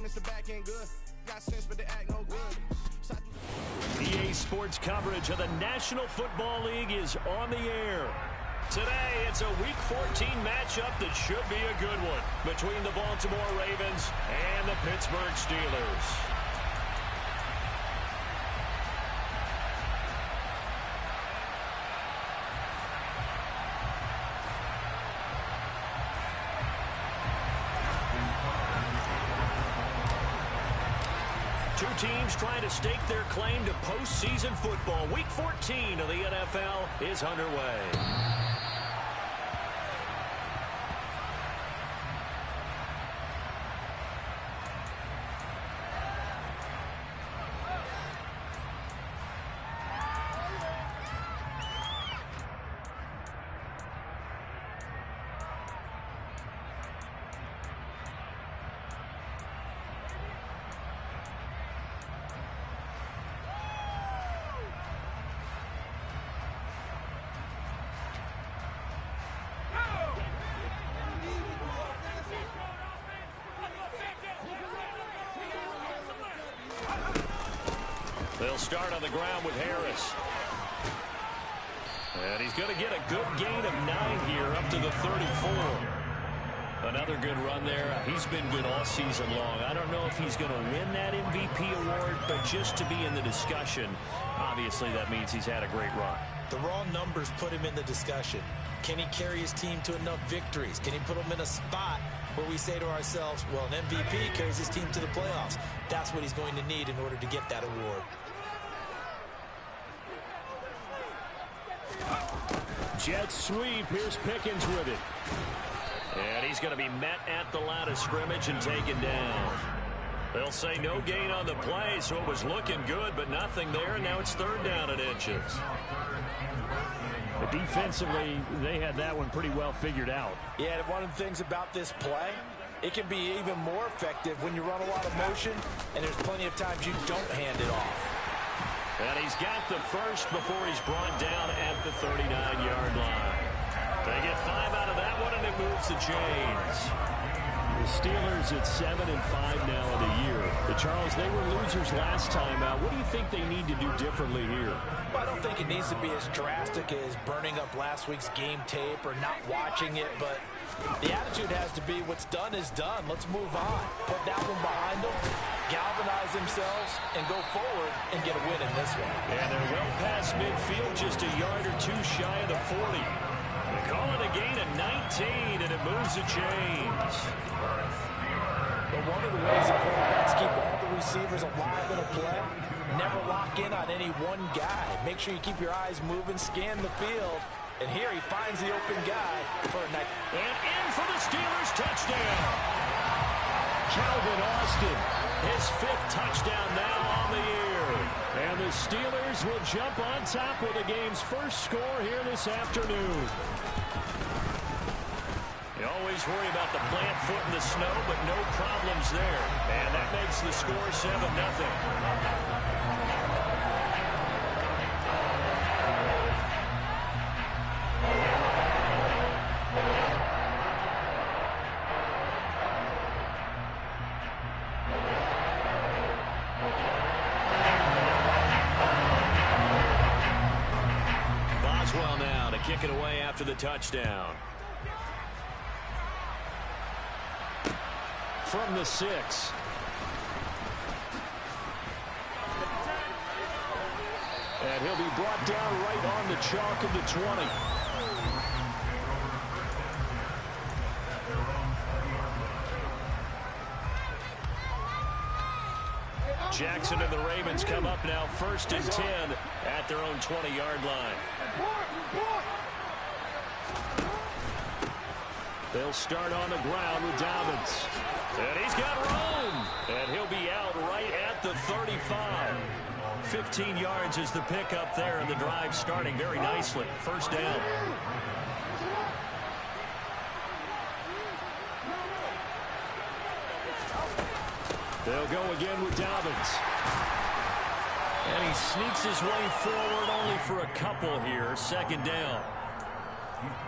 Maintenance the back end good. Got sense, but they act no good. EA Sports coverage of the National Football League is on the air. Today, it's a Week 14 matchup that should be a good one between the Baltimore Ravens and the Pittsburgh Steelers. Two teams trying to stake their claim to postseason football. Week 14 of the NFL is underway. They'll start on the ground with Harris. And he's going to get a good gain of 9 here up to the 34. Another good run there. He's been good all season long. I don't know if he's going to win that MVP award, but just to be in the discussion, obviously that means he's had a great run. The raw numbers put him in the discussion. Can he carry his team to enough victories? Can he put them in a spot where we say to ourselves, well, an MVP carries his team to the playoffs? That's what he's going to need in order to get that award. Jet sweep. Here's Pickens with it. And he's going to be met at the line of scrimmage and taken down. They'll say no gain on the play, so it was looking good, but nothing there, and now it's 3rd down and inches. But defensively, they had that one pretty well figured out. Yeah, one of the things about this play, it can be even more effective when you run a lot of motion, and there's plenty of times you don't hand it off. And he's got the first before he's brought down at the 39-yard line. They get 5 out of that one, and it moves the chains. The Steelers at 7-5 now in the year. But Charles, they were losers last time out. What do you think they need to do differently here? Well, I don't think it needs to be as drastic as burning up last week's game tape or not watching it, but the attitude has to be what's done is done. Let's move on. Put that one behind them, galvanize themselves, and go forward and get a win in this one. And they're well past midfield, just a yard or two shy of the 40. They call it a gain of 19, and it moves the chains. But one of the ways that quarterbacks keep all the receivers alive in a play, never lock in on any one guy. Make sure you keep your eyes moving, scan the field. And here he finds the open guy for a night. And in for the Steelers touchdown. Calvin Austin. His 5th touchdown now on the year. And the Steelers will jump on top with the game's first score here this afternoon. You always worry about the plant foot in the snow, but no problems there. And that makes the score 7-0. Boswell now to kick it away after the touchdown. From the 6. And he'll be brought down right on the chalk of the 20. Jackson and the Ravens come up now 1st and 10 at their own 20-yard line. They'll start on the ground with Dobbins. And he's got room. And he'll be out right at the 35. 15 yards is the pickup there, and the drive starting very nicely. 1st down. They'll go again with Dobbins. And he sneaks his way forward only for a couple here. 2nd down.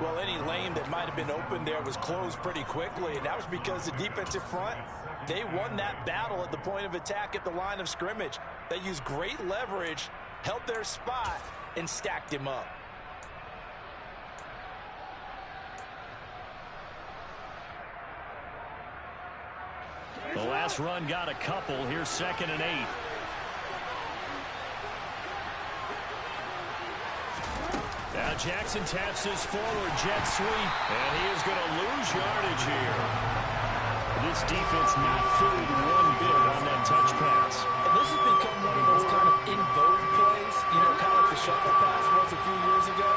Well, any lane that might have been open there was closed pretty quickly, and that was because the defensive front, they won that battle at the point of attack at the line of scrimmage. They used great leverage, held their spot, and stacked him up. The last run got a couple. Here's 2nd and 8. Now Jackson taps this forward jet sweep, and he is going to lose yardage here. This defense not fooled one bit on that touch pass. And this has become one of those kind of in vogue plays, you know, kind of like the shuffle pass was a few years ago.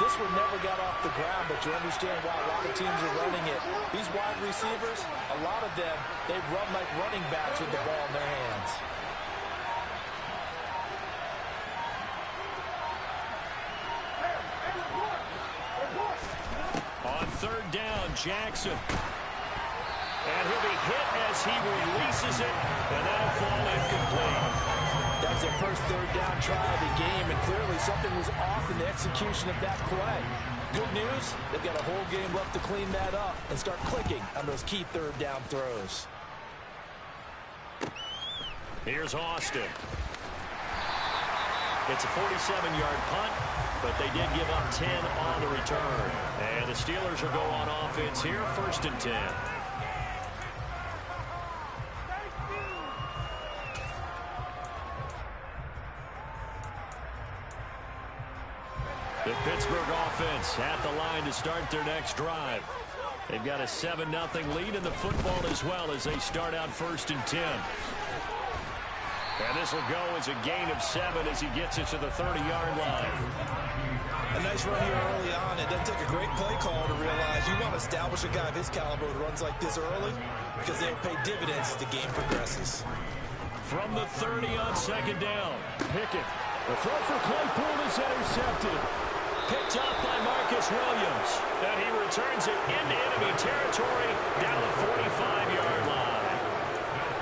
This one never got off the ground, but you understand why a lot of teams are running it. These wide receivers, a lot of them, they run like running backs with the ball in their hands. On 3rd down, Jackson. And he'll be hit as he releases it, and that'll fall incomplete. That was their first 3rd down try of the game, and clearly something was off in the execution of that play. Good news, they've got a whole game left to clean that up and start clicking on those key 3rd down throws. Here's Austin. It's a 47-yard punt, but they did give up 10 on the return. And the Steelers will go on offense here, 1st and 10. The Pittsburgh offense at the line to start their next drive. They've got a 7-0 lead in the football as well as they start out 1st and 10. And this will go as a gain of 7 as he gets it to the 30-yard line. A nice run here early on. It doesn't take a great play call to realize you want to establish a guy of his caliber who runs like this early because they'll pay dividends as the game progresses. From the 30 on 2nd down, Pickett. The throw for Claypool is intercepted. Picked up by Marcus Williams. And he returns it into enemy territory down the 45-yard line.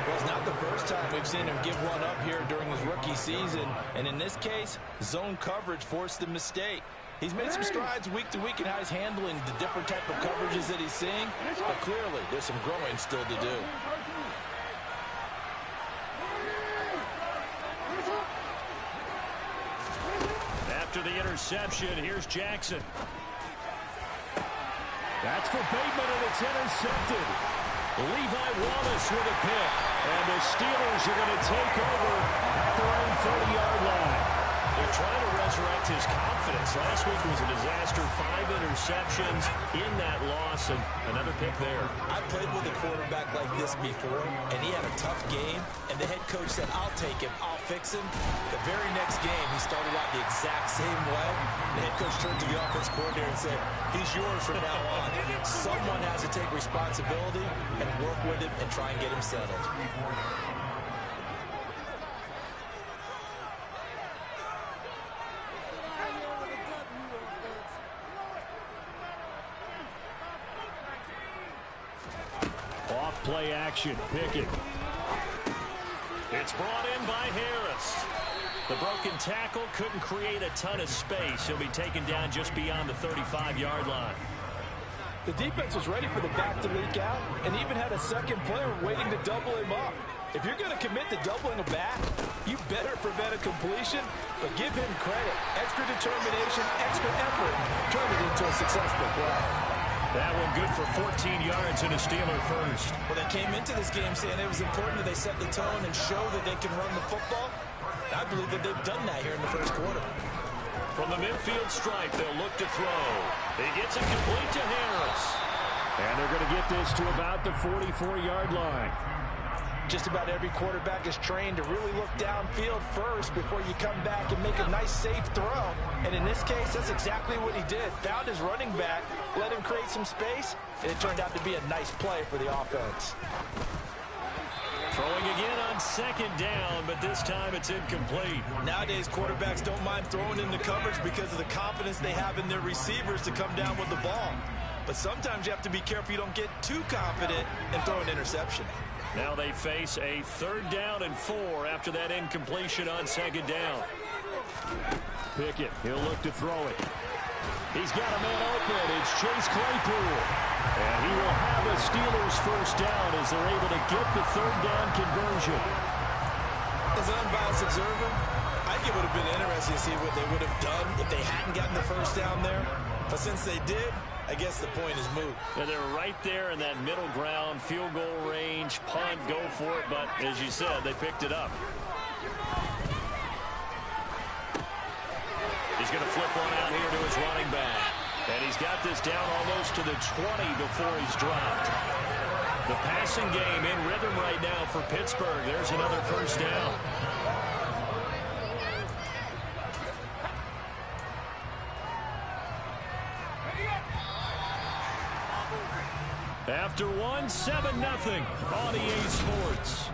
Well, it's not the first time we've seen him give one up here during his rookie season. And in this case, zone coverage forced the mistake. He's made some strides week to week in how he's handling the different type of coverages that he's seeing. But clearly, there's some growing still to do. After the interception, here's Jackson. That's for Bateman, and it's intercepted. Levi Wallace with a pick. And the Steelers are going to take over at their own 30-yard line. They're trying to resurrect his confidence. Last week was a disaster. 5 interceptions in that loss, and another pick there. I played with a quarterback like this before, and he had a tough game, and the head coach said, I'll take him, I'll fix him. The very next game, he started out the exact same way. The head coach turned to the offense coordinator and said, he's yours from now on. Someone has to take responsibility and work with him and try and get him settled. Play action, Pickett. It's brought in by Harris. The broken tackle couldn't create a ton of space. He'll be taken down just beyond the 35-yard line. The defense was ready for the back to leak out and even had a second player waiting to double him up. If you're going to commit to doubling a back, you better prevent a completion, but give him credit. Extra determination, extra effort, turn it into a successful play. That one good for 14 yards and a Steeler first. Well, they came into this game saying it was important that they set the tone and show that they can run the football. I believe that they've done that here in the first quarter. From the midfield stripe, they'll look to throw. He gets it complete to Harris. And they're going to get this to about the 44-yard line. Just about every quarterback is trained to really look downfield first before you come back and make a nice, safe throw. And in this case, that's exactly what he did. Found his running back, let him create some space, and it turned out to be a nice play for the offense. Throwing again on 2nd down, but this time it's incomplete. Nowadays, quarterbacks don't mind throwing in the coverage because of the confidence they have in their receivers to come down with the ball. But sometimes you have to be careful you don't get too confident and throw an interception. Now they face a 3rd down and 4 after that incompletion on 2nd down. Pickett, he'll look to throw it. He's got a man open. It's Chase Claypool. And he will have a Steelers first down as they're able to get the third down conversion. As an unbiased observer, I think it would have been interesting to see what they would have done if they hadn't gotten the first down there. But since they did, I guess the point is moot. And they're right there in that middle ground, field goal range, punt, go for it. But as you said, they picked it up. He's going to flip one out here to his running back. And he's got this down almost to the 20 before he's dropped. The passing game in rhythm right now for Pittsburgh. There's another first down. After one, 7-0 on EA Sports.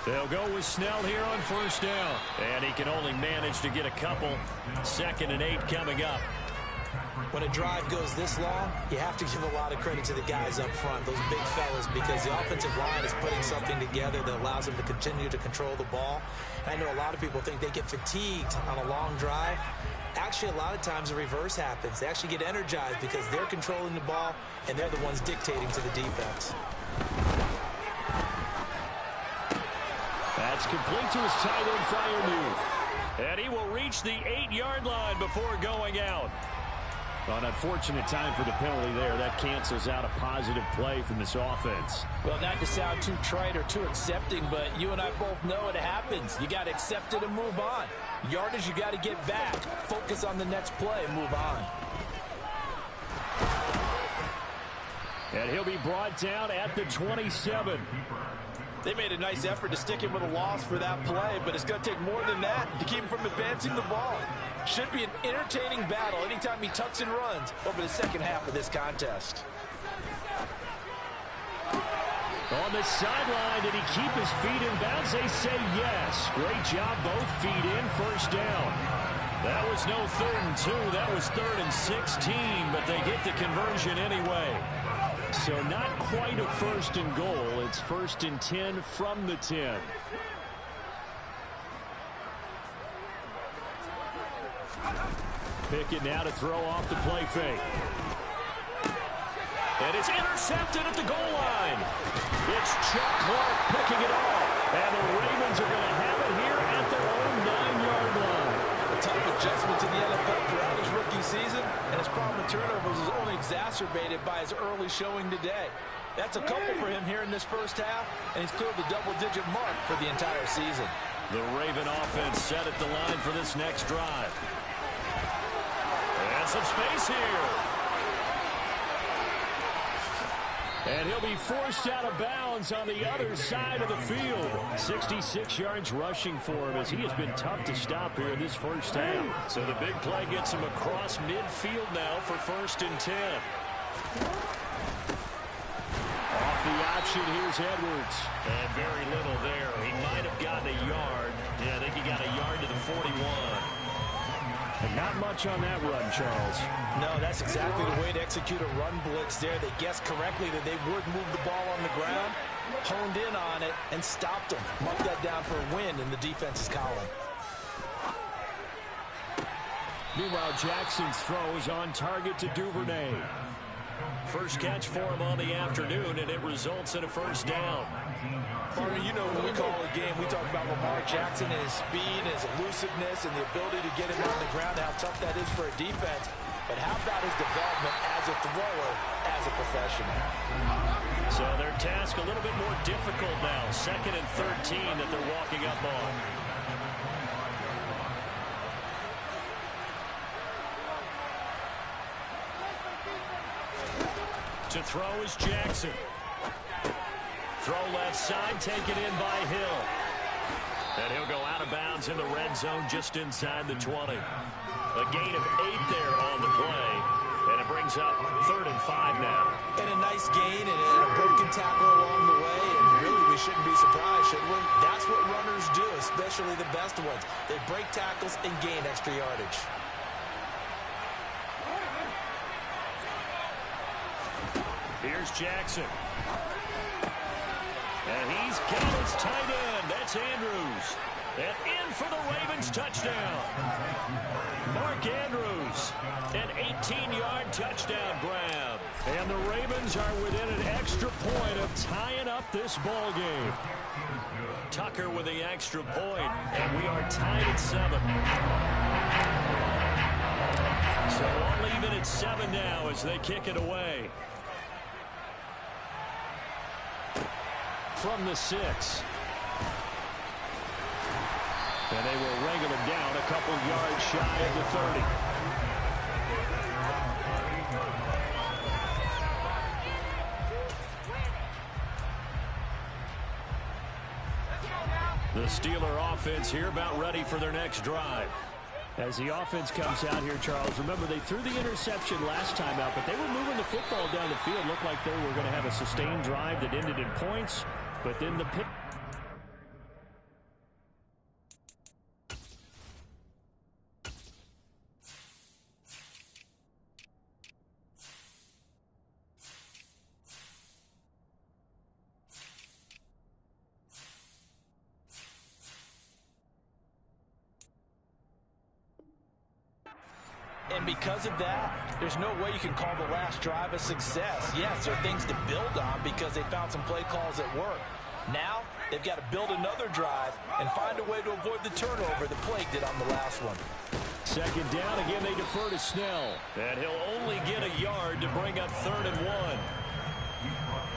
They'll go with Snell here on first down. And he can only manage to get a couple. 2nd and 8 coming up. When a drive goes this long, you have to give a lot of credit to the guys up front, those big fellas, because the offensive line is putting something together that allows them to continue to control the ball. I know a lot of people think they get fatigued on a long drive. Actually, a lot of times the reverse happens. They actually get energized because they're controlling the ball, and they're the ones dictating to the defense. That's complete to his tight end Freiermuth. And he will reach the 8-yard line before going out. An unfortunate time for the penalty there. That cancels out a positive play from this offense. Well, not to sound too trite or too accepting, but you and I both know it happens. You got to accept it and move on. Yardage, you got to get back. Focus on the next play and move on. And he'll be brought down at the 27. They made a nice effort to stick him with a loss for that play, but it's going to take more than that to keep him from advancing the ball. Should be an entertaining battle anytime he tucks and runs over the second half of this contest. On the sideline, did he keep his feet in bounds? They say yes. Great job, both feet in, first down. That was no 3rd and 2. That was 3rd and 16, but they get the conversion anyway. So not quite a 1st and goal. It's 1st and 10 from the 10. Pickett now to throw off the play fake. And it's intercepted at the goal line. It's Chuck Clark picking it off. And the Ravens are going to have it here at their own 9-yard line. A tough adjustment to the NFL throughout his rookie season, and his problem with turnovers is only exacerbated by his early showing today. That's a couple for him here in this first half, and he's cleared the double-digit mark for the entire season. The Raven offense set at the line for this next drive. And some space here. And he'll be forced out of bounds on the other side of the field. 66 yards rushing for him as he has been tough to stop here in this first half. So the big play gets him across midfield now for 1st and 10. Off the option, here's Edwards. And very little there. He might have gotten a yard. Yeah, I think he got a yard to the 41. And not much on that run, Charles. No, that's exactly the way to execute a run blitz there. They guessed correctly that they would move the ball on the ground, honed in on it, and stopped them. Marked that down for a win in the defense's column. Meanwhile, Jackson's throw is on target to Duvernay. First catch for him on the afternoon, and it results in a first down. Partner, you know when we call a game, we talk about Lamar Jackson and his speed and his elusiveness and the ability to get him on the ground, how tough that is for a defense. But how about his development as a thrower, as a professional? So their task a little bit more difficult now. 2nd and 13 that they're walking up on. To throw is Jackson. Throw left side, taken in by Hill. And he'll go out of bounds in the red zone just inside the 20. A gain of 8 there on the play. And it brings up 3rd and 5 now. And a nice gain and a broken tackle along the way. And really, we we shouldn't be surprised, should we? That's what runners do, especially the best ones. They break tackles and gain extra yardage. Here's Jackson. And he's got his tight end. That's Andrews. And in for the Ravens touchdown. Mark Andrews, an 18-yard touchdown grab. And the Ravens are within an extra point of tying up this ball game. Tucker with the extra point, and we are tied at 7. So all even at 7 now as they kick it away. From the 6. And they will wrangle him down a couple yards shy of the 30. The Steeler offense here about ready for their next drive. As the offense comes out here, Charles, remember they threw the interception last time out, but they were moving the football down the field. Looked like they were going to have a sustained drive that ended in points, but then the pick. And because of that, there's no way you can call the last drive a success. Yes, there are things to build on because they found some play calls that work. Now, they've got to build another drive and find a way to avoid the turnover the Plague did on the last one. Second down, again they defer to Snell. And he'll only get a yard to bring up 3rd and 1.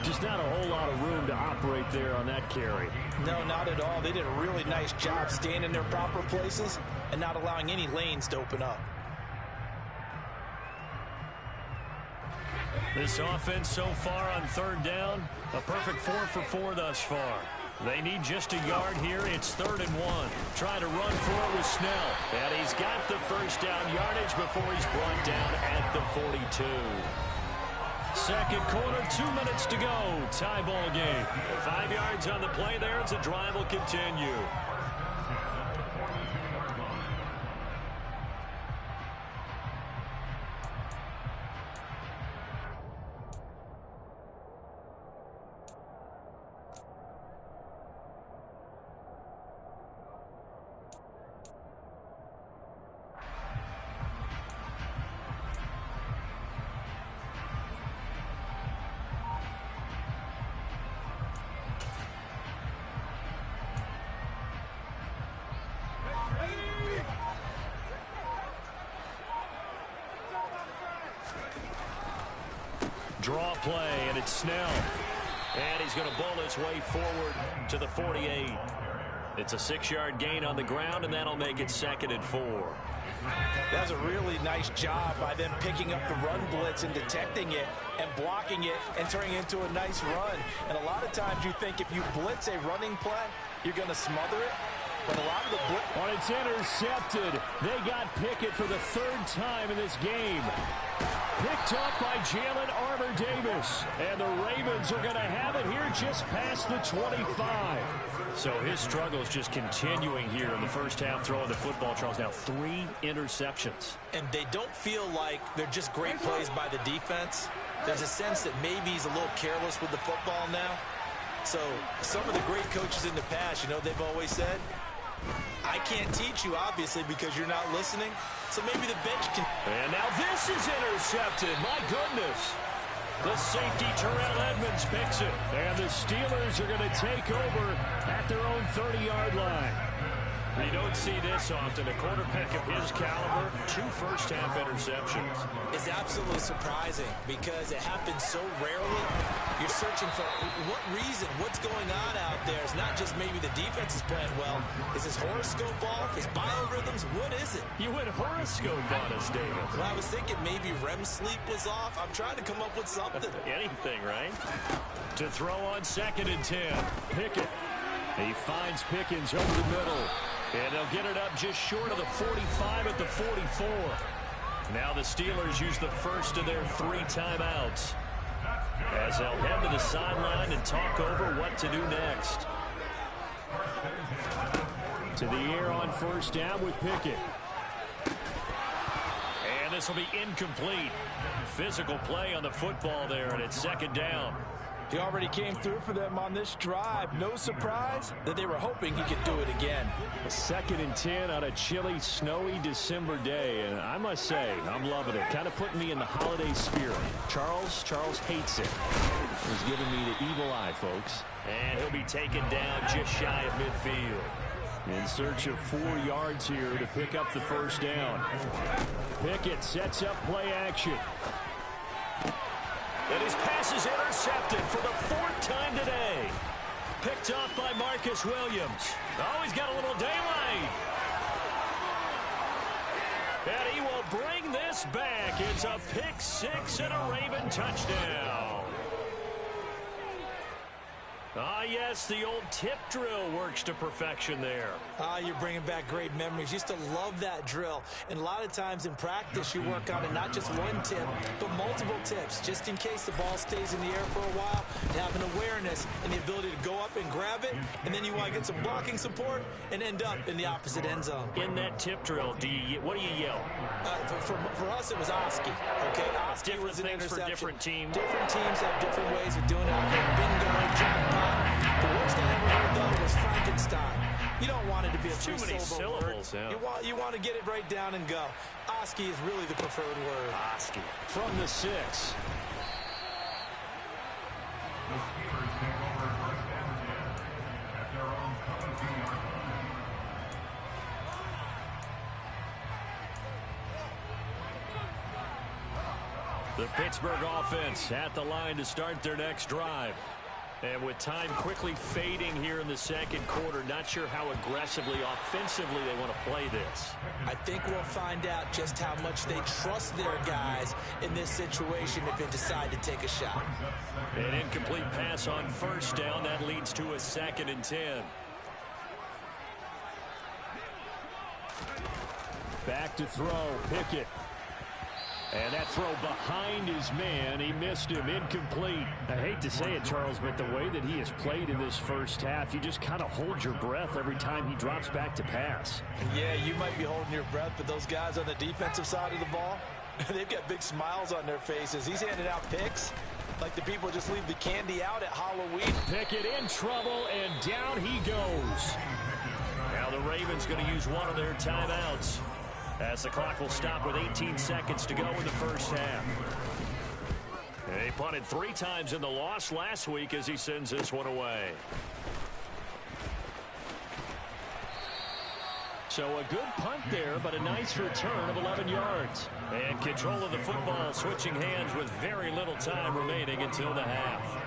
Just not a whole lot of room to operate there on that carry. No, not at all. They did a really nice job staying in their proper places and not allowing any lanes to open up. This offense so far on 3rd down, a perfect 4 for 4 thus far. They need just a yard here. It's 3rd and 1. Trying to run for it with Snell. And he's got the first down yardage before he's brought down at the 42. Second quarter, 2 minutes to go. Tie ball game. 5 yards on the play there as the drive will continue. Draw play, and it's Snell. And he's going to bowl his way forward to the 48. It's a 6-yard gain on the ground, and that'll make it 2nd and 4. That was a really nice job by them picking up the run blitz and detecting it and blocking it and turning it into a nice run. And a lot of times you think if you blitz a running play, you're going to smother it. But a lot of the blitz... When it's intercepted, they got Pickett for the 3rd time in this game. Picked up by Jalen Armour-Davis. And the Ravens are going to have it here just past the 25. So his struggle is just continuing here in the first half, throwing the football, Charles. Now 3 interceptions. And they don't feel like they're just great plays by the defense. There's a sense that maybe he's a little careless with the football now. So some of the great coaches in the past, you know, they've always said, I can't teach you, obviously, because you're not listening. So maybe the bench can... And now this is intercepted. My goodness. The safety, Terrell Edmonds, picks it. And the Steelers are going to take over at their own 30-yard line. You don't see this often. A quarterback of his caliber, 2 first-half interceptions. It's absolutely surprising because it happens so rarely. You're searching for what reason, what's going on out there. It's not just maybe the defense is playing well. Is his horoscope off? His biorhythms? What is it? You went horoscope on us, David. Well, I was thinking maybe REM sleep was off. I'm trying to come up with something. Anything, right? To throw on 2nd and 10. Pickett. He finds Pickens over the middle. And they'll get it up just short of the 45 at the 44. Now the Steelers use the first of their 3 timeouts. as they'll head to the sideline and talk over what to do next. To the air on first down with Pickett. And this will be incomplete. Physical play on the football there, and it's second down. He already came through for them on this drive. No surprise that they were hoping he could do it again. A 2nd and 10 on a chilly, snowy December day. And I must say, I'm loving it. Kind of putting me in the holiday spirit. Charles hates it. He's giving me the evil eye, folks. And he'll be taken down just shy of midfield. In search of 4 yards here to pick up the first down. Pickett sets up play action. And his pass is intercepted for the 4th time today. Picked off by Marcus Williams. Oh, he's got a little daylight. And he will bring this back. It's a pick 6 and a Raven touchdown. Ah, yes, the old tip drill works to perfection there. You're bringing back great memories. Used to love that drill. And a lot of times in practice, you work on it, not just one tip, but multiple tips, just in case the ball stays in the air for a while, to have an awareness and the ability to go up and grab it, and then you want to get some blocking support and end up in the opposite end zone. In that tip drill, what do you yell? For us, it was Oski. Okay, Oski was an interception. For different teams. Different teams have different ways of doing it. Bingo, jackpot. The worst I ever heard, though, was Frankenstein. You don't want it to be a too many syllables. Yeah. You want to get it right down and go. Oski is really the preferred word. Oski. From the 6. The Pittsburgh offense at the line to start their next drive. And with time quickly fading here in the second quarter, not sure how aggressively, offensively they want to play this. I think we'll find out just how much they trust their guys in this situation if they decide to take a shot. An incomplete pass on first down. That leads to a 2nd and 10. Back to throw, Pickett. And that throw behind his man, he missed him, incomplete. I hate to say it, Charles, but the way that he has played in this first half, you just kind of hold your breath every time he drops back to pass. Yeah, you might be holding your breath, but those guys on the defensive side of the ball, they've got big smiles on their faces. He's handing out picks like the people just leave the candy out at Halloween. Pickett in trouble, and down he goes. Now the Ravens going to use one of their timeouts, as the clock will stop with 18 seconds to go in the first half. He punted 3 times in the loss last week as he sends this one away. So a good punt there, but a nice return of 11 yards. And control of the football switching hands with very little time remaining until the half.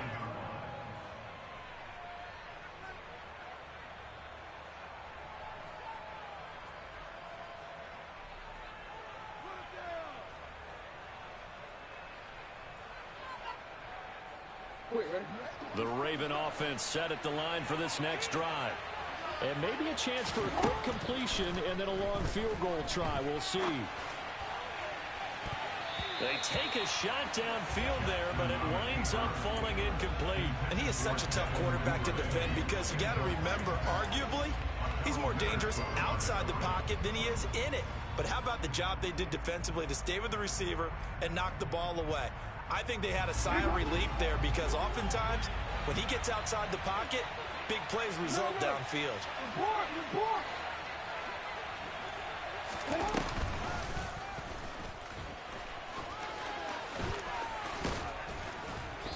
The Raven offense set at the line for this next drive. And maybe a chance for a quick completion and then a long field goal try. We'll see. They take a shot downfield there, but it winds up falling incomplete. And he is such a tough quarterback to defend because you got to remember, arguably, he's more dangerous outside the pocket than he is in it. But how about the job they did defensively to stay with the receiver and knock the ball away? I think they had a sigh of relief there because oftentimes when he gets outside the pocket, big plays result downfield.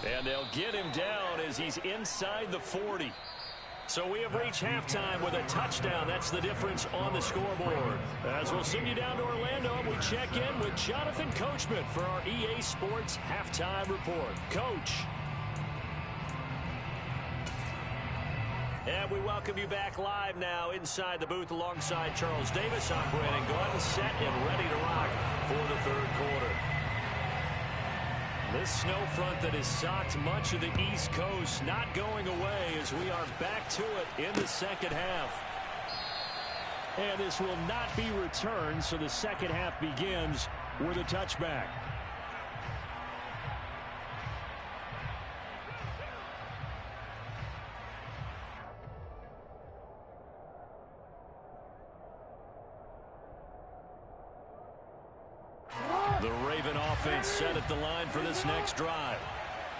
And they'll get him down as he's inside the 40. So we have reached halftime with a touchdown. That's the difference on the scoreboard. As we'll send you down to Orlando, we check in with Jonathan Coachman for our EA Sports Halftime Report. Coach. And we welcome you back live now inside the booth alongside Charles Davis. I'm Brandon Gordon, set and ready to rock for the third quarter. This snow front that has socked much of the East Coast not going away as we are back to it in the second half. And this will not be returned, so the second half begins with a touchback. Raven offense set at the line for this next drive.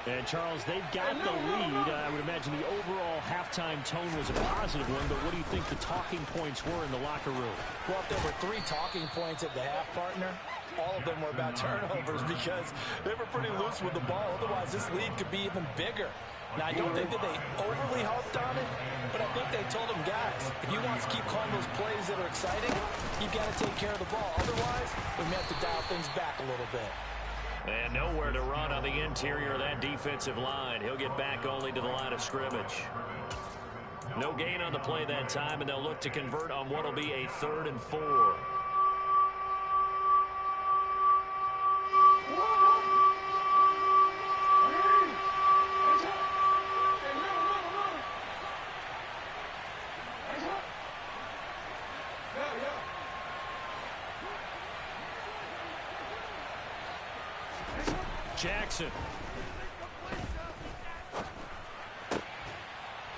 And, Charles, they've got the lead. I would imagine the overall halftime tone was a positive one, but what do you think the talking points were in the locker room? Well, if there were 3 talking points at the half, partner, all of them were about turnovers because they were pretty loose with the ball. Otherwise, this lead could be even bigger. Now, I don't think that they overly harped on it, but I think they told them, guys, if you want to keep calling those plays that are exciting, you've got to take care of the ball. Otherwise, we may have to dial things back a little bit. And nowhere to run on the interior of that defensive line. He'll get back only to the line of scrimmage. No gain on the play that time, and they'll look to convert on what will be a 3rd and 4. Jackson.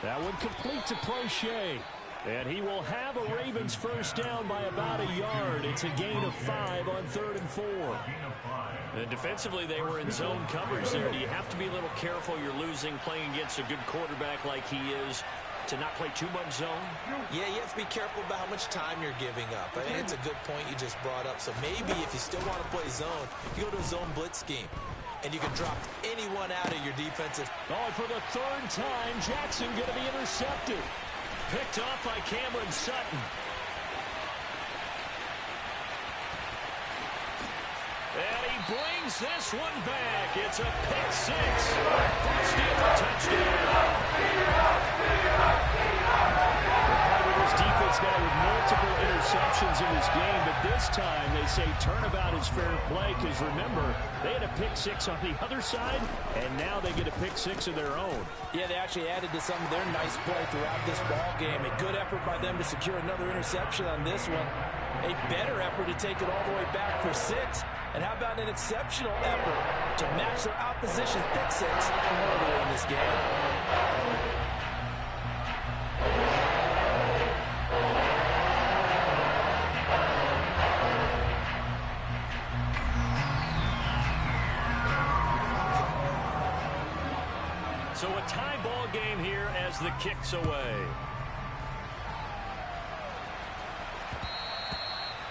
That one complete to Prochet. And he will have a Ravens first down by about a yard. It's a gain of 5 on 3rd and 4. And defensively, they were in zone coverage there. Do you have to be a little careful? You're losing playing against a good quarterback like he is to not play too much zone? Yeah, you have to be careful about how much time you're giving up. I think it's a good point you just brought up. So maybe if you still want to play zone, you go to a zone blitz scheme. And you can drop anyone out of your defensive. Oh, and for the 3rd time, Jackson going to be intercepted. Picked off by Cameron Sutton. And he brings this one back. It's a pick 6. Steeler touchdown. This defense now with multiple interceptions in this game, but this time they say turnabout is fair play because remember, they had a pick 6 on the other side, and now they get a pick 6 of their own. Yeah, they actually added to some of their nice play throughout this ball game. A good effort by them to secure another interception on this one. A better effort to take it all the way back for 6. And how about an exceptional effort to match their opposition's pick 6 from earlier in this game? So a tie ball game here as the kick's away.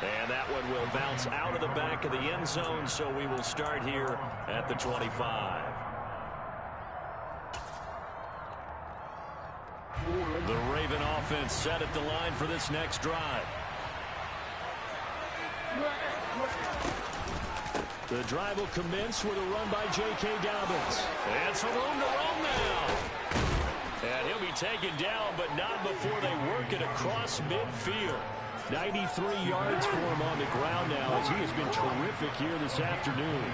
And that one will bounce out of the back of the end zone, so we will start here at the 25. The Raven offense set at the line for this next drive. The drive will commence with a run by J.K. Dobbins. And some room to roam now. And he'll be taken down, but not before they work it across midfield. 93 yards for him on the ground now as he has been terrific here this afternoon.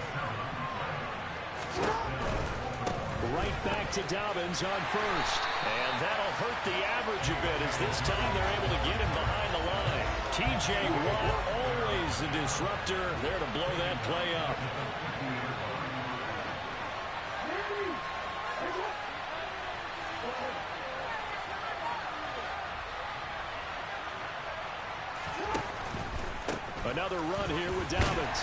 Right back to Dobbins on first. And that'll hurt the average a bit as this time they're able to get him behind the line. T.J. Watt, always the disruptor, there to blow that play up. Another run here with Dobbins.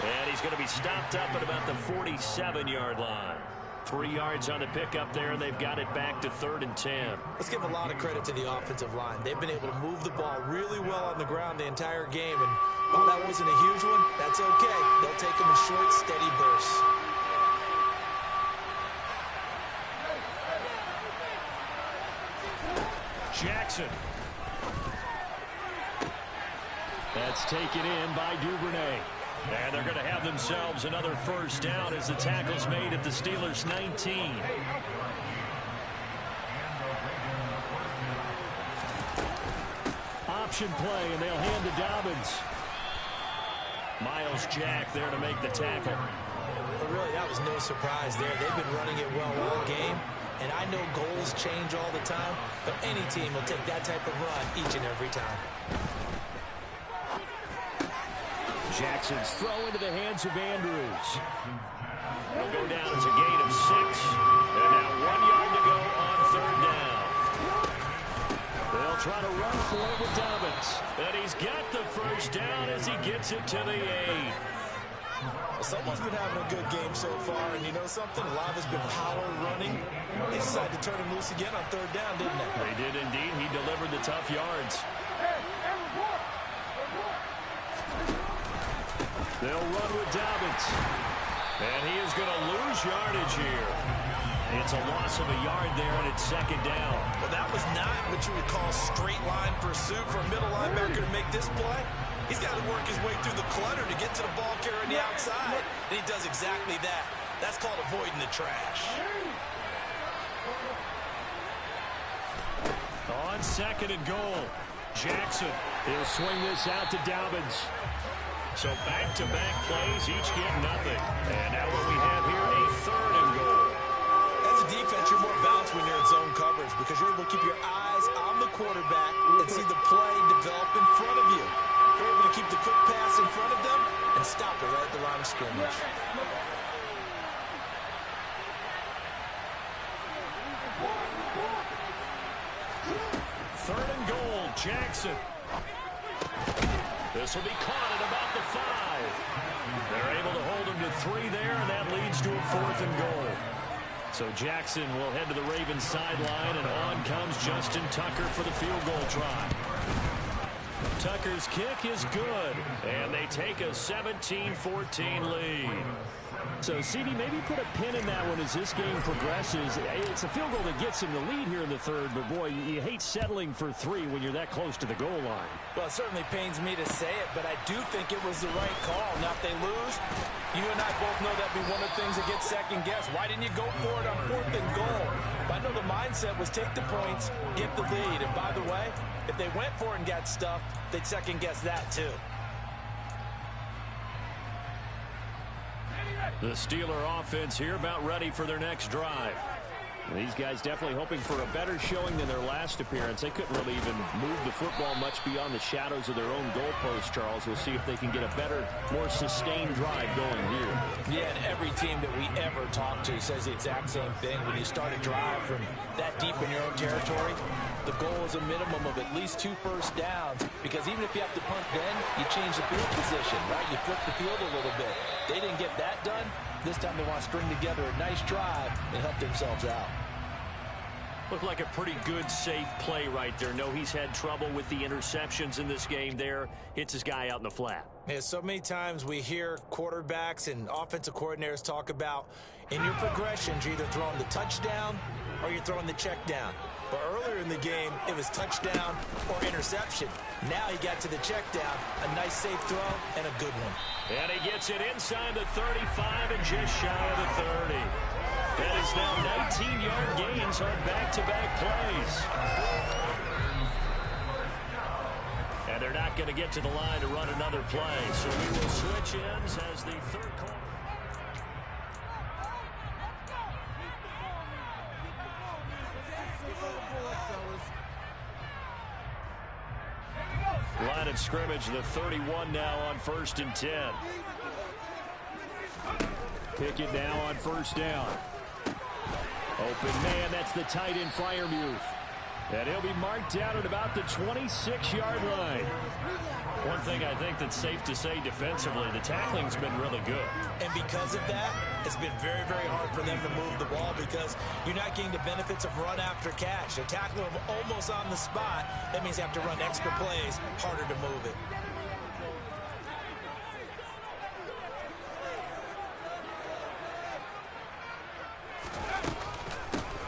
And he's going to be stopped up at about the 47-yard line. 3 yards on the pickup there, and they've got it back to 3rd and 10. Let's give a lot of credit to the offensive line. They've been able to move the ball really well on the ground the entire game. And while that wasn't a huge one, that's okay. They'll take them in short, steady bursts. Jackson. That's taken in by Duvernay. And they're going to have themselves another first down as the tackle's made at the Steelers' 19. Option play, and they'll hand to Dobbins. Miles Jack there to make the tackle. But really, that was no surprise there. They've been running it well all game. And I know goals change all the time, but any team will take that type of run each and every time. Jackson's throw into the hands of Andrews. It'll go down as a gain of 6. And now 1 yard to go on 3rd down. They'll try to run for it with Dobbins. And he's got the first down as he gets it to the 8. Well, someone's been having a good game so far, and you know something? A lot of it's been power running. They decided to turn him loose again on third down, didn't they? They did indeed. He delivered the tough yards. They'll run with Dobbins. And he is going to lose yardage here. It's a loss of a yard there, and it's second down. Well, that was not what you would call straight line pursuit for a middle linebacker to make this play. He's got to work his way through the clutter to get to the ball carrier on the outside. And he does exactly that. That's called avoiding the trash. On second and goal, Jackson. He'll swing this out to Dobbins. So back-to-back plays, each get nothing. And now what we have here, a third and goal. As a defense, you're more balanced when you're in zone coverage because you're able to keep your eyes on the quarterback and see the play develop in front of you. You're able to keep the quick pass in front of them and stop it right at the line of scrimmage. Third and goal, Jackson. This will be caught at about the 5. They're able to hold him to 3 there, and that leads to a 4th and goal. So Jackson will head to the Ravens sideline, and on comes Justin Tucker for the field goal try. Tucker's kick is good, and they take a 17-14 lead. So, CD, maybe put a pin in that one as this game progresses. It's a field goal that gets him the lead here in the third, but, boy, you hate settling for 3 when you're that close to the goal line. Well, it certainly pains me to say it, but I do think it was the right call. Now, if they lose, you and I both know that'd be one of the things that gets second-guessed. Why didn't you go for it on 4th and goal? But I know the mindset was take the points, get the lead. And, by the way, if they went for it and got stuffed, they'd second-guess that, too. The Steeler offense here about ready for their next drive. These guys definitely hoping for a better showing than their last appearance. They couldn't really even move the football much beyond the shadows of their own goalpost, Charles. We'll see if they can get a better, more sustained drive going here. Yeah, and every team that we ever talk to says the exact same thing. When you start a drive from that deep in your own territory, the goal is a minimum of at least 2 first downs, because even if you have to punt then, you change the field position, right? You flip the field a little bit. They didn't get that done. This time they want to string together a nice drive and help themselves out. Looked like a pretty good, safe play right there. No, he's had trouble with the interceptions in this game there. Hits his guy out in the flat. Yeah, so many times we hear quarterbacks and offensive coordinators talk about in your progressions, you're either throwing the touchdown or you're throwing the check down. But earlier in the game, it was touchdown or interception. Now he got to the check down, a nice safe throw, and a good one. And he gets it inside the 35 and just shy of the 30. That is now 19-yard gains on back-to-back plays. And they're not going to get to the line to run another play. So we will switch ends as the third quarter. Line of scrimmage, the 31 now on 1st and 10. Pickett now on 1st down. Open man, that's the tight end Freiermuth. And he'll be marked out at about the 26-yard line. One thing I think that's safe to say defensively, the tackling's been really good. And because of that, it's been very, very hard for them to move the ball because you're not getting the benefits of run after catch. They're tackling them almost on the spot. That means they have to run extra plays, harder to move it.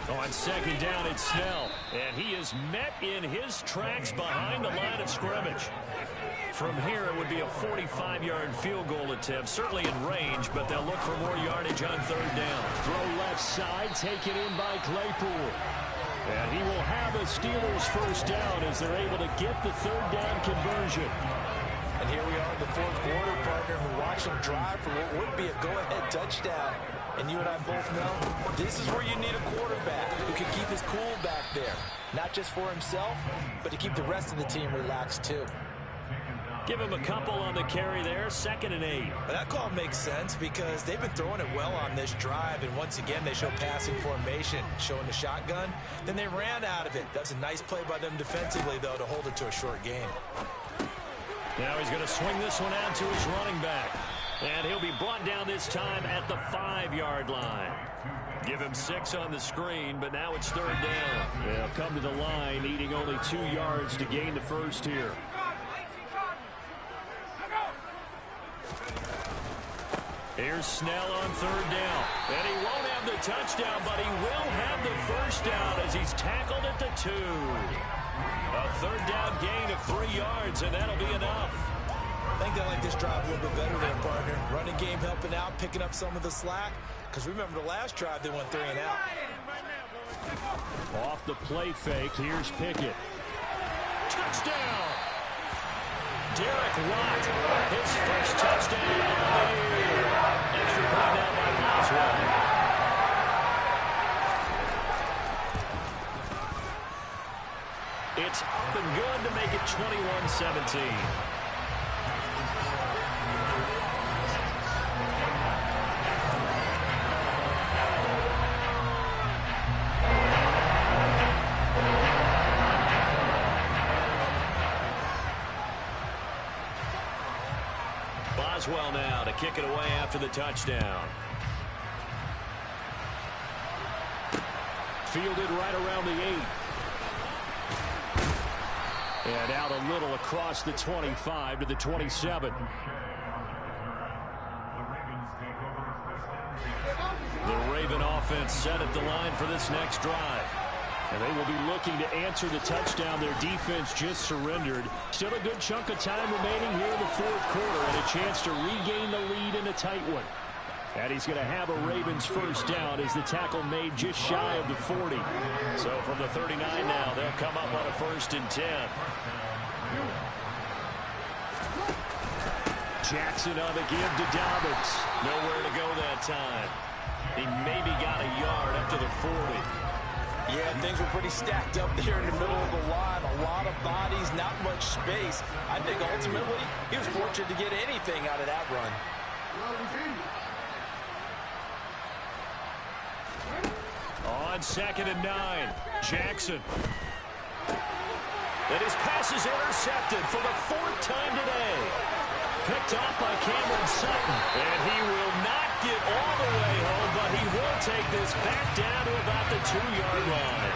On 2nd down, it's Snell. And he is met in his tracks behind the line of scrimmage. From here, it would be a 45-yard field goal attempt, certainly in range, but they'll look for more yardage on 3rd down. Throw left side, taken in by Claypool. And he will have a Steelers 1st down as they're able to get the 3rd down conversion. And here we are in the 4th quarter, partner, who watched him drive for what would be a go-ahead touchdown. And you and I both know this is where you need a quarterback who can keep his cool back there. Not just for himself, but to keep the rest of the team relaxed too. Give him a couple on the carry there, 2nd and 8. But that call makes sense because they've been throwing it well on this drive, and once again they show passing formation, showing the shotgun. Then they ran out of it. That's a nice play by them defensively, though, to hold it to a short gain. Now he's going to swing this one out to his running back. And he'll be brought down this time at the 5-yard line. Give him 6 on the screen, but now it's 3rd down. They'll come to the line, needing only 2 yards to gain the first here. Here's Snell on 3rd down. And he won't have the touchdown, but he will have the first down as he's tackled at the 2. A 3rd down gain of 3 yards, and that'll be enough. I think they like this drive a little bit better there, partner. Running game helping out, picking up some of the slack. Because remember, the last drive, they went 3 and out. Off the play fake, here's Pickett. Touchdown! Derek Watt, his first touchdown of the year. Extra point down by Boswell. It's up and good to make it 21-17. Boswell now to kick it away after the touchdown. Fielded right around the 8. And out a little across the 25 to the 27. The Raven offense set at the line for this next drive. And they will be looking to answer the touchdown their defense just surrendered. Still a good chunk of time remaining here in the 4th quarter and a chance to regain the lead in a tight one. And he's going to have a Ravens first down as the tackle made just shy of the 40. So from the 39 now, they'll come up on a 1st and 10. Jackson on the give to Dobbins. Nowhere to go that time. He maybe got a yard up to the 40. Yeah, things were pretty stacked up there in the middle of the line. A lot of bodies, not much space. I think ultimately he was fortunate to get anything out of that run. On 2nd and 9, Jackson. And his pass is intercepted for the 4th time today. Picked off by Cameron Sutton. And he will not get all the way home, but he will take this back down to about the 2-yard line.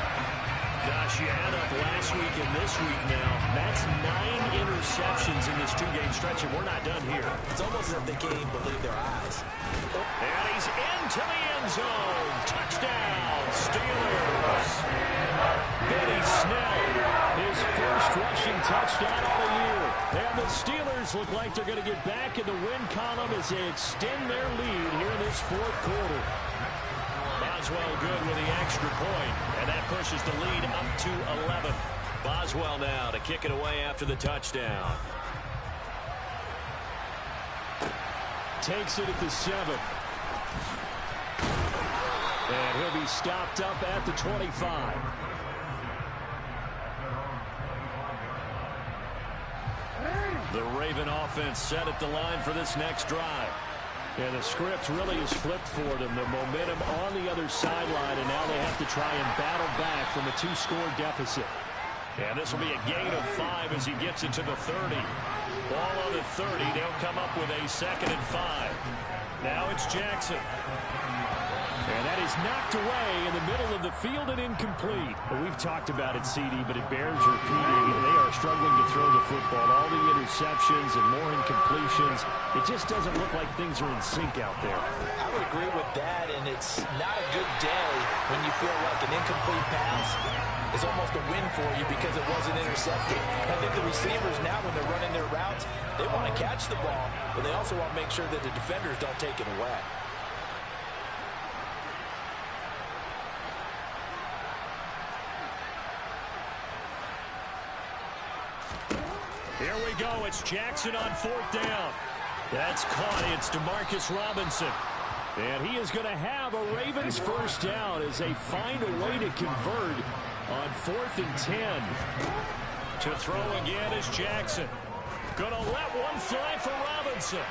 Gosh, you add up last week and this week now. That's 9 interceptions in this 2-game stretch, and we're not done here. It's almost as if they can't even believe their eyes. And he's into the end zone. Touchdown, Steelers. Benny Snell, his first rushing touchdown of the year. And the Steelers look like they're going to get back in the win column as they extend their lead here in this 4th quarter. Boswell good with the extra point, and that pushes the lead up to 11. Boswell now to kick it away after the touchdown. Takes it at the 7. And he'll be stopped up at the 25. The Raven offense set at the line for this next drive. And the script really is flipped for them. The momentum on the other sideline, and now they have to try and battle back from a 2-score deficit. And this will be a gain of 5 as he gets it to the 30. Ball on the 30. They'll come up with a 2nd and 5. Now it's Jackson. And that is knocked away in the middle of the field and incomplete. Well, we've talked about it, CD, but it bears repeating. They are struggling to throw the football. All the interceptions and more incompletions. It just doesn't look like things are in sync out there. I would agree with that, and it's not a good day when you feel like an incomplete pass is almost a win for you because it wasn't intercepted. I think the receivers now, when they're running their routes, they want to catch the ball, but they also want to make sure that the defenders don't take it away. Here we go. It's Jackson on 4th down. That's caught. It's Demarcus Robinson. And he is going to have a Ravens first down as they find a way to convert on 4th and 10. To throw again is Jackson. Going to let one fly for Robinson.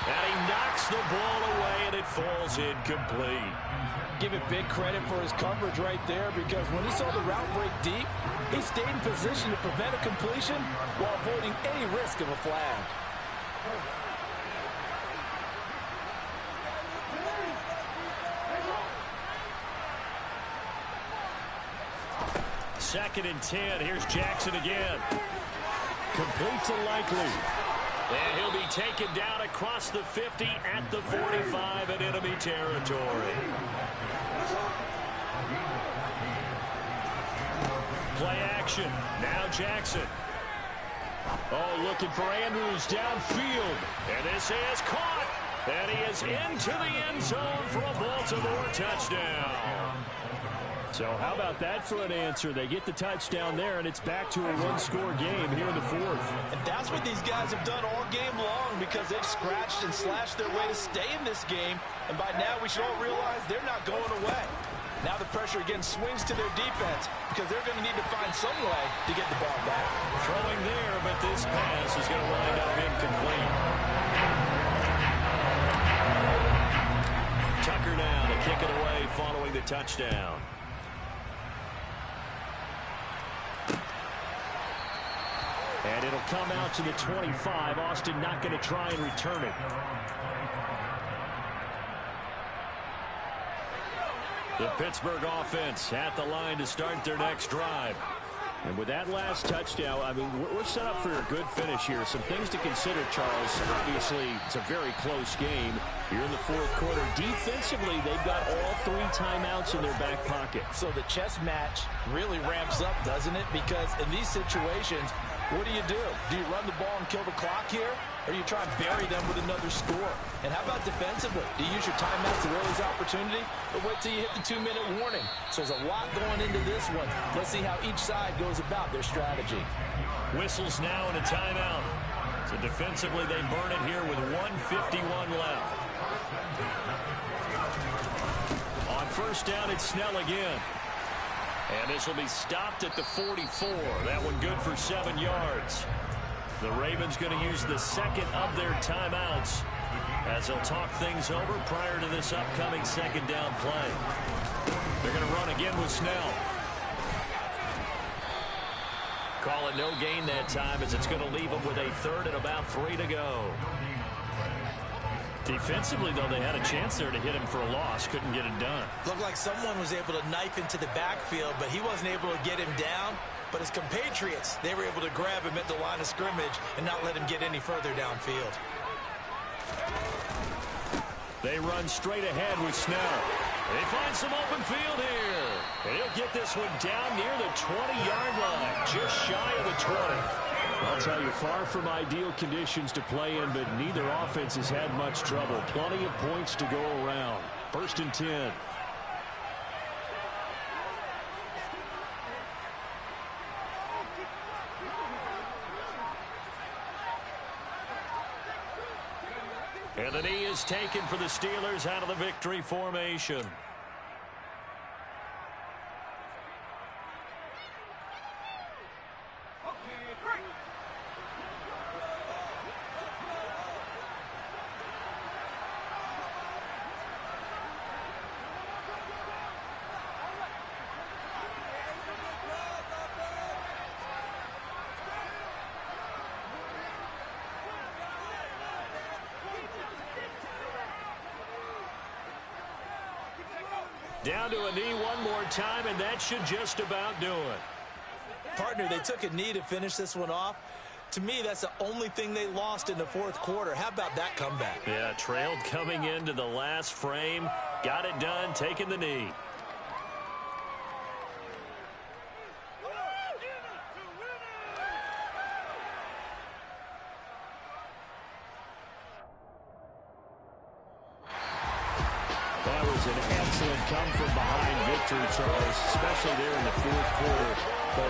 And he knocks the ball away, and it falls incomplete. Give it big credit for his coverage right there, because when he saw the route break deep, he stayed in position to prevent a completion while avoiding any risk of a flag. 2nd and 10. Here's Jackson again. Complete to Likely. And he'll be taken down across the 50 at the 45 in enemy territory. Play action. Now Jackson. Oh, looking for Andrews downfield. And this is caught. And he is into the end zone for a Baltimore touchdown. So how about that for an answer? They get the touchdown there, and it's back to a one-score game here in the 4th. And that's what these guys have done all game long, because they've scratched and slashed their way to stay in this game. And by now, we should all realize they're not going away. Now the pressure again swings to their defense, because they're going to need to find some way to get the ball back. Throwing there, but this pass is going to wind up incomplete. Tucker now to kick it away following the touchdown. And it'll come out to the 25. Austin not going to try and return it. The Pittsburgh offense at the line to start their next drive. And with that last touchdown, I mean, we're set up for a good finish here. Some things to consider, Charles. Obviously, it's a very close game. You're in the 4th quarter. Defensively, they've got all 3 timeouts in their back pocket. So the chess match really ramps up, doesn't it? Because in these situations, what do? Do you run the ball and kill the clock here? Or do you try and bury them with another score? And how about defensively? Do you use your timeouts to realize opportunity? Or wait till you hit the 2-minute warning? So there's a lot going into this one. Let's see how each side goes about their strategy. Whistles now in a timeout. So defensively, they burn it here with 1:51 left. On first down, it's Snell again. And this will be stopped at the 44. That one good for 7 yards. The Ravens going to use the 2nd of their timeouts as they'll talk things over prior to this upcoming 2nd down play. They're going to run again with Snell. Call it no gain that time, as it's going to leave them with a 3rd and about 3 to go. Defensively, though, they had a chance there to hit him for a loss. Couldn't get it done. Looked like someone was able to knife into the backfield, but he wasn't able to get him down. But his compatriots, they were able to grab him at the line of scrimmage and not let him get any further downfield. They run straight ahead with Snell. They find some open field here. And he'll get this one down near the 20-yard line, just shy of the 20. I'll tell you, far from ideal conditions to play in, but neither offense has had much trouble. Plenty of points to go around. 1st and 10. And the knee is taken for the Steelers out of the victory formation. Down to a knee one more time, and that should just about do it. Partner, they took a knee to finish this one off. To me, that's the only thing they lost in the 4th quarter. How about that comeback? Yeah, trailed coming into the last frame. Got it done, taking the knee. That was an excellent come-from-behind victory, Charles, especially there in the 4th quarter.